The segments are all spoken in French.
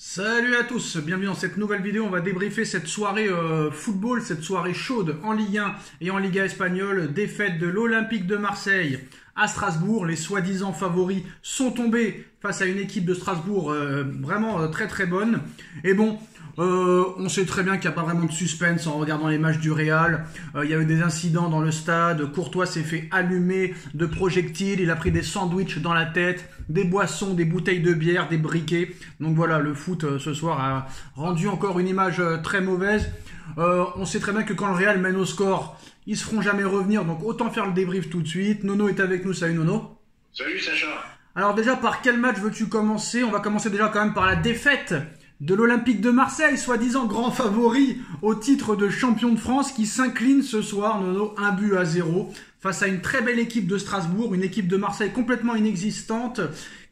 Salut à tous, bienvenue dans cette nouvelle vidéo. On va débriefer cette soirée football, cette soirée chaude en Ligue 1 et en Liga espagnole. Défaite de l'Olympique de Marseille à Strasbourg. Les soi-disant favoris sont tombés face à une équipe de Strasbourg vraiment très très bonne. Et bon, on sait très bien qu'il n'y a pas vraiment de suspense en regardant les matchs du Real. Il y a eu des incidents dans le stade. Courtois s'est fait allumer de projectiles. Il a pris des sandwichs dans la tête, des boissons, des bouteilles de bière, des briquets. Donc voilà, le foot ce soir a rendu encore une image très mauvaise. On sait très bien que quand le Real mène au score, ils se feront jamais revenir. Donc autant faire le débrief tout de suite. Nono est avec nous. Salut Nono. Salut Sacha. Alors déjà, par quel match veux-tu commencer? On va commencer déjà quand même par la défaite de l'Olympique de Marseille, soi-disant grand favori au titre de champion de France, qui s'incline ce soir, Nono, 1-0, face à une très belle équipe de Strasbourg, une équipe de Marseille complètement inexistante,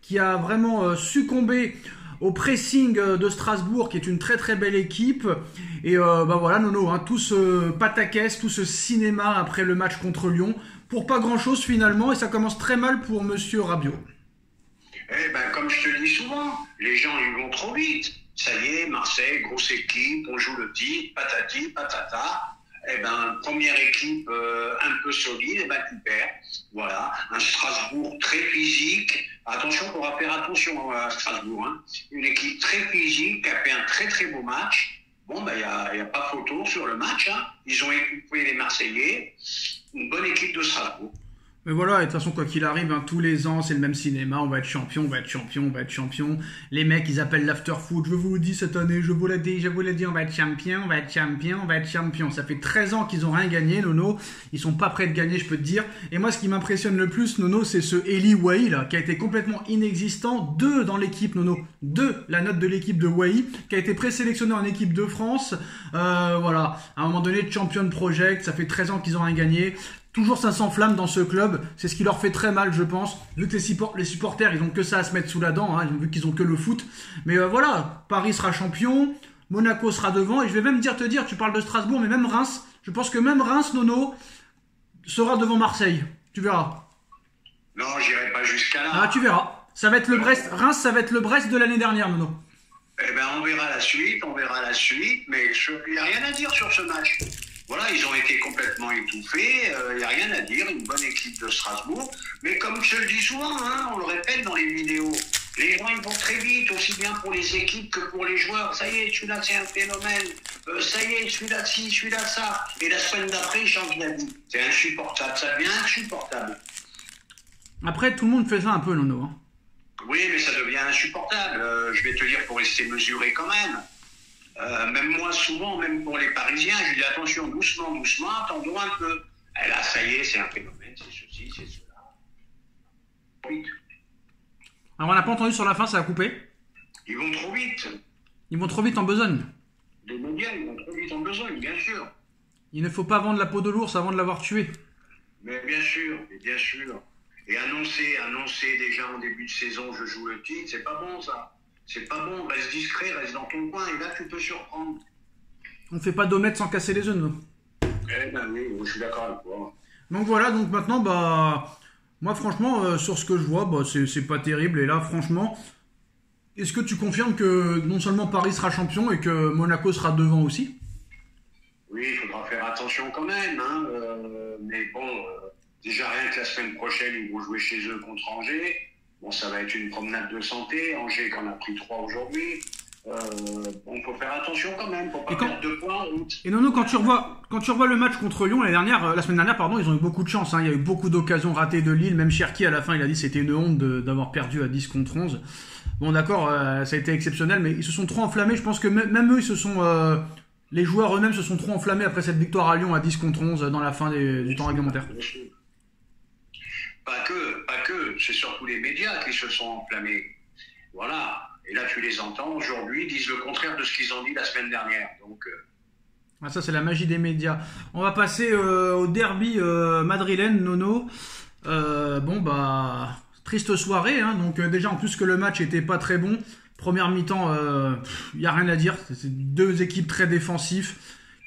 qui a vraiment succombé au pressing de Strasbourg, qui est une très très belle équipe. Et voilà Nono, tout ce pataquès, tout ce cinéma après le match contre Lyon, pour pas grand chose finalement, et ça commence très mal pour Monsieur Rabiot. Eh ben, comme je te le dis souvent, les gens ils vont trop vite. Ça y est, Marseille, grosse équipe, on joue le titre, patati, patata. Eh ben, première équipe un peu solide, eh ben, tu perds. Voilà, un Strasbourg très physique. Attention, on va faire attention à Strasbourg. Une équipe très physique qui a fait un très très beau match. Bon, ben, y a pas photo sur le match. Ils ont équipé les Marseillais. Une bonne équipe de Strasbourg. Mais voilà, et de toute façon, quoi qu'il arrive, tous les ans, c'est le même cinéma, on va être champion, on va être champion, on va être champion. Les mecs, ils appellent l'after-foot, je vous le dis cette année, je vous l'ai dit, on va être champion, on va être champion, on va être champion. Ça fait 13 ans qu'ils ont rien gagné, Nono, ils sont pas prêts de gagner, je peux te dire. Et moi, ce qui m'impressionne le plus, Nono, c'est ce Eli Wahi, là, qui a été complètement inexistant, 2 dans l'équipe, Nono, 2, la note de l'équipe de Wahi, qui a été présélectionné en équipe de France. Voilà, à un moment donné, Champion Project, ça fait 13 ans qu'ils ont rien gagné. Toujours ça s'enflamme dans ce club, c'est ce qui leur fait très mal je pense, vu que les supporters ils ont que ça à se mettre sous la dent, ils ont vu qu'ils ont que le foot. Mais voilà, Paris sera champion, Monaco sera devant, et je vais même te dire, tu parles de Strasbourg, mais même Reims, je pense que même Reims, Nono, sera devant Marseille, tu verras. Non, j'irai pas jusqu'à là. Ah, tu verras, ça va être le Brest, Reims ça va être le Brest de l'année dernière, Nono. Eh ben, on verra la suite, mais il n'y a rien à dire sur ce match. Voilà, ils ont été complètement étouffés, il n'y a rien à dire, une bonne équipe de Strasbourg. Mais comme je le dis souvent, on le répète dans les vidéos, les gens ils vont très vite, aussi bien pour les équipes que pour les joueurs. Ça y est, celui-là c'est un phénomène, ça y est, celui-là ci, celui-là ça. Et la semaine d'après, il change d'avis. C'est insupportable, ça devient insupportable. Après, tout le monde fait ça un peu, Nono. Oui, mais ça devient insupportable. Je vais te dire, pour rester mesuré quand même. Même moi, souvent, même pour les Parisiens, je dis attention, doucement, attendons un peu. Et là, ça y est, c'est un phénomène, c'est ceci, c'est cela. Vite. Alors on n'a pas entendu sur la fin, ça a coupé. Ils vont trop vite. Ils vont trop vite en besogne. Les mondiales, ils vont trop vite en besogne, bien sûr. Il ne faut pas vendre la peau de l'ours avant de l'avoir tué. Mais bien sûr, bien sûr. Et annoncer déjà en début de saison, je joue le titre, c'est pas bon ça. C'est pas bon, reste discret, reste dans ton coin, et là tu peux surprendre. On ne fait pas d'omelette sans casser les œufs, non? Eh ben oui, je suis d'accord avec toi. Donc voilà, donc maintenant, moi franchement, sur ce que je vois, c'est pas terrible. Et là, franchement, est-ce que tu confirmes que non seulement Paris sera champion et que Monaco sera devant aussi? Oui, il faudra faire attention quand même, mais bon, déjà rien que la semaine prochaine, ils vont jouer chez eux contre Angers. Bon, ça va être une promenade de santé. Angers qui en a pris 3 aujourd'hui. Bon, faut faire attention quand même, pour pas perdre 2 points en route. Et Nono, quand tu revois le match contre Lyon la semaine dernière, pardon, ils ont eu beaucoup de chance. Il y a eu beaucoup d'occasions ratées de Lille. Même Cherki, à la fin, il a dit que c'était une honte d'avoir perdu à 10 contre 11. Bon, d'accord, ça a été exceptionnel, mais ils se sont trop enflammés. Je pense que même eux, les joueurs eux-mêmes se sont trop enflammés après cette victoire à Lyon à 10 contre 11 dans la fin du temps réglementaire. Pas que, c'est surtout les médias qui se sont enflammés. Voilà. Et là, tu les entends aujourd'hui, disent le contraire de ce qu'ils ont dit la semaine dernière. Donc, ça, c'est la magie des médias. On va passer au derby madrilène, Nono. Triste soirée. Donc, déjà, en plus que le match était pas très bon. Première mi-temps, il n'y a rien à dire. C'est 2 équipes très défensives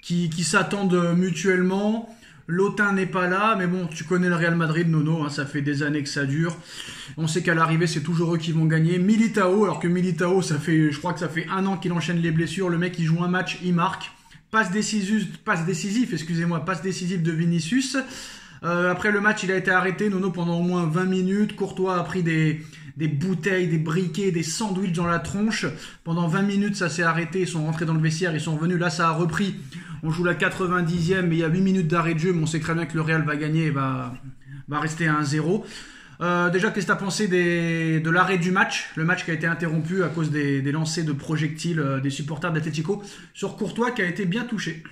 qui s'attendent mutuellement. Lotin n'est pas là, mais bon, tu connais le Real Madrid, Nono, hein, ça fait des années que ça dure. On sait qu'à l'arrivée, c'est toujours eux qui vont gagner. Militao, alors que Militao, je crois que ça fait 1 an qu'il enchaîne les blessures. Le mec, il joue un match, il marque. Passe décisive de Vinicius. Après le match, il a été arrêté, Nono, pendant au moins 20 minutes. Courtois a pris des bouteilles, des briquets, des sandwichs dans la tronche. Pendant 20 minutes, ça s'est arrêté. Ils sont rentrés dans le vestiaire, ils sont revenus. Là, ça a repris. On joue la 90e, mais il y a 8 minutes d'arrêt de jeu. Mais on sait très bien que le Real va gagner et va rester à 1-0. Déjà, qu'est-ce que tu as pensé de l'arrêt du match? Le match qui a été interrompu à cause des lancers de projectiles des supporters d'Atlético sur Courtois qui a été bien touché.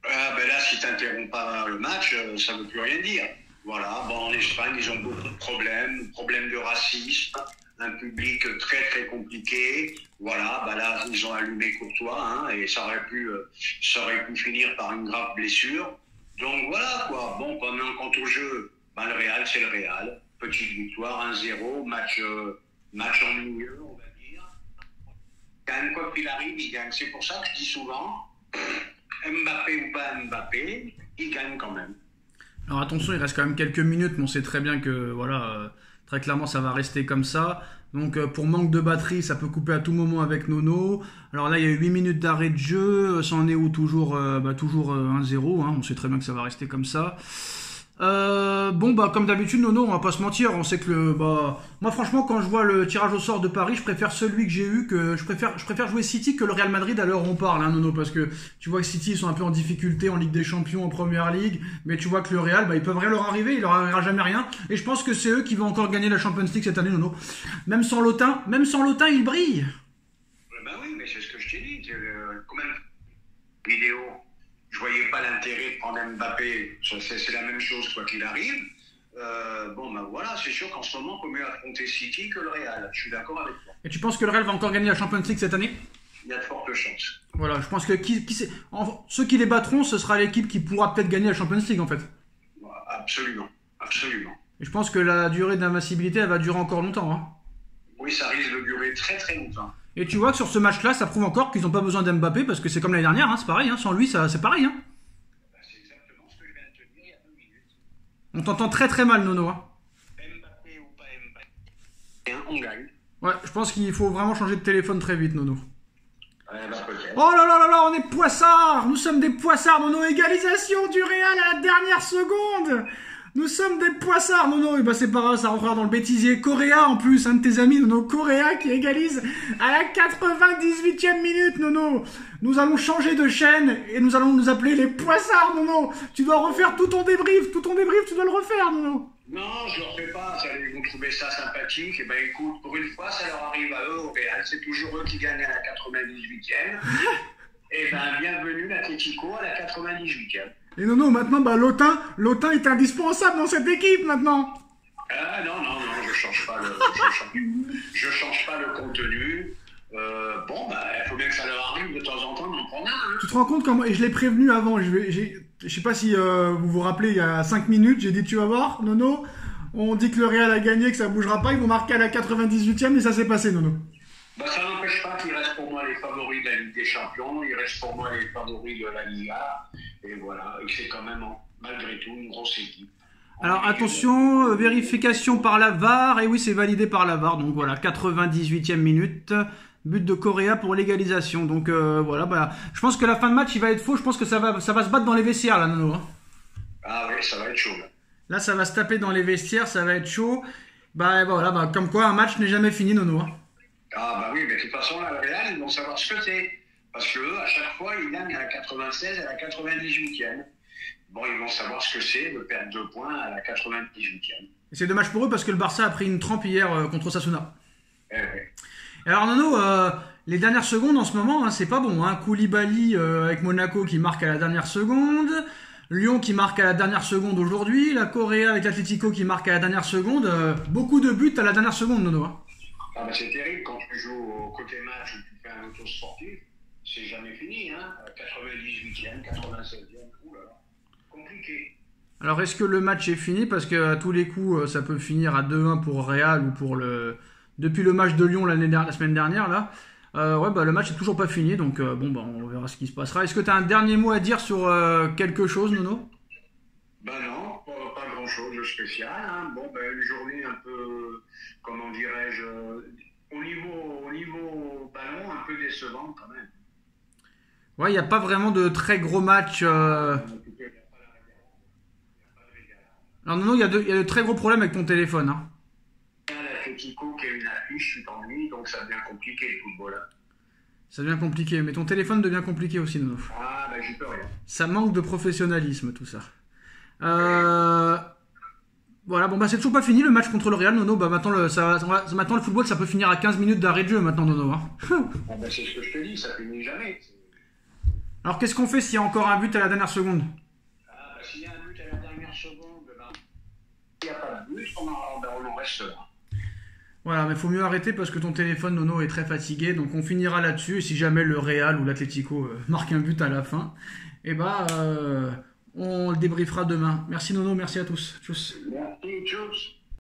Ben là, si tu n'interromps pas le match, ça ne veut plus rien dire. Voilà, bon, en Espagne, ils ont beaucoup de problèmes de racisme, un public très très compliqué. Voilà, ben là, ils ont allumé Courtois, hein, et ça aurait pu finir par une grave blessure. Donc voilà, quoi. Bon, quant au jeu, ben, le Real, c'est le Real. Petite victoire, 1-0, match ennuyeux, on va dire. Gagne quoi qu'il arrive, il gagne. C'est pour ça que je dis souvent, Mbappé ou pas Mbappé, il gagne quand même. Alors attention, il reste quand même quelques minutes, mais on sait très bien que voilà, très clairement ça va rester comme ça. Donc pour manque de batterie, ça peut couper à tout moment avec Nono. Alors là, il y a eu 8 minutes d'arrêt de jeu, ça en est où? Toujours 1-0, hein, on sait très bien que ça va rester comme ça. Comme d'habitude, Nono, on va pas se mentir, on sait que moi franchement, quand je vois le tirage au sort de Paris, je préfère celui que j'ai eu, je préfère jouer City que le Real Madrid à l'heure où on parle, hein, Nono, parce que tu vois que City, ils sont un peu en difficulté en Ligue des Champions, en Première Ligue, mais tu vois que le Real, ils peuvent rien leur arriver, il leur arrivera jamais rien, et je pense que c'est eux qui vont encore gagner la Champions League cette année, Nono. Même sans Lotin, ils brillent. Ben oui, mais c'est ce que je t'ai dit, combien de vidéos? Je voyais pas l'intérêt de prendre Mbappé, c'est la même chose quoi qu'il arrive. Voilà, c'est sûr qu'en ce moment, il faut mieux affronter City que le Real. Je suis d'accord avec toi. Et tu penses que le Real va encore gagner la Champions League cette année? Il y a de fortes chances. Voilà, je pense que ceux qui les battront, ce sera l'équipe qui pourra peut-être gagner la Champions League en fait. Absolument. Et je pense que la durée d'invincibilité, elle va durer encore longtemps. Hein. Oui, ça risque de durer très très longtemps. Et tu vois que sur ce match-là, ça prouve encore qu'ils n'ont pas besoin d'Mbappé parce que c'est comme l'année dernière, hein, c'est pareil, hein, sans lui, c'est pareil. Hein. C'est exactement ce que je viens de te dire il y a 2 minutes. On t'entend très très mal, Nono. Hein. Mbappé ou pas Mbappé, on gagne. Ouais, je pense qu'il faut vraiment changer de téléphone très vite, Nono. Peut-être. Oh là là là là, on est poissards! Nous sommes des poissards, Nono. Égalisation du Real à la dernière seconde! Nous sommes des poissards, Nono. Et c'est pas grave, ça rentrera dans le bêtisier. Correa en plus, un de tes amis, Nono. Correa qui égalise à la 98e minute, Nono. Nous allons changer de chaîne et nous allons nous appeler les poissards, Nono. Tu dois refaire tout ton débrief, tu dois le refaire, Nono. Non, je ne le refais pas. Ils vont trouver ça sympathique. Et écoute, pour une fois, ça leur arrive à eux au Real. C'est toujours eux qui gagnent à la 98e. Et bienvenue l'Atlético à la 98e. Et Nono, maintenant, Lotin est indispensable dans cette équipe, maintenant. Non, je change pas le contenu. Il faut bien que ça leur arrive de temps en temps d'en prendre un. Hein. Tu te rends compte comment... Et je l'ai prévenu avant. Je sais pas si vous vous rappelez, il y a 5 minutes, j'ai dit tu vas voir, Nono. On dit que le Real a gagné, que ça bougera pas. Ils vont marquer à la 98e et ça s'est passé, Nono. Ça n'empêche pas qu'il reste pour moi les favoris de la Ligue des Champions. Il reste pour moi les favoris de la Liga. Et voilà, et c'est quand même malgré tout une grosse équipe. Alors attention, vérification par la VAR. Et oui, c'est validé par la VAR. Donc voilà, 98e minute. But de Correa pour l'égalisation. Donc je pense que la fin de match, il va être faux. Je pense que ça va se battre dans les vestiaires, là, Nono. Hein. Ah oui, ça va être chaud. Là, ça va se taper dans les vestiaires, ça va être chaud. Comme quoi, un match n'est jamais fini, Nono. Hein. Ah oui, mais de toute façon, là, le Real, ils vont savoir ce que c'est. Parce qu'eux, à chaque fois, ils gagnent à la 96 et à la 98e. Bon, ils vont savoir ce que c'est de perdre 2 points à la 98e. Et c'est dommage pour eux parce que le Barça a pris une trempe hier contre Osasuna. Oui. Alors Nono, les dernières secondes en ce moment, hein, c'est pas bon. Hein. Koulibaly avec Monaco qui marque à la dernière seconde. Lyon qui marque à la dernière seconde aujourd'hui. La Correa avec l'Atlético qui marque à la dernière seconde. Beaucoup de buts à la dernière seconde, Nono. Hein. C'est terrible quand tu joues au côté match ou tu fais un auto sportif. C'est jamais fini, hein. 98e, 96e, oulala. Compliqué. Alors, est-ce que le match est fini? Parce qu'à tous les coups, ça peut finir à 2-1 pour Real ou pour le... Depuis le match de Lyon la semaine dernière, là. Le match n'est toujours pas fini, donc on verra ce qui se passera. Est-ce que tu as un dernier mot à dire sur quelque chose, Nono? Ben non, pas grand-chose de spécial, hein. Bon, ben, une journée un peu, comment dirais-je, au niveau ballon, un peu décevante quand même. Ouais, il n'y a pas vraiment de très gros matchs. Alors non, il y a de très gros problèmes avec ton téléphone. Hein. L'Atlético qui a une affiche, tu t'ennuies, donc ça devient compliqué le football, hein. Ça devient compliqué, mais ton téléphone devient compliqué aussi, Nono. Ah, ben j'y peux rien. Ça manque de professionnalisme, tout ça. Euh, Voilà, bon bah c'est toujours pas fini le match contre le Real, Nono. Bah maintenant maintenant le football ça peut finir à 15 minutes d'arrêt de jeu maintenant, Nono. Hein. Ah, ben, c'est ce que je te dis, ça finit jamais. Alors qu'est-ce qu'on fait s'il y a encore un but à la dernière seconde? Ah, ben, s'il y a un but à la dernière seconde, ben, il n'y a pas de but, on en reste là. Voilà, mais faut mieux arrêter parce que ton téléphone, Nono, est très fatigué. Donc on finira là-dessus. Et si jamais le Real ou l'Atlético marque un but à la fin, et bah on le débriefera demain. Merci Nono, merci à tous. Tchuss. Merci, tchuss.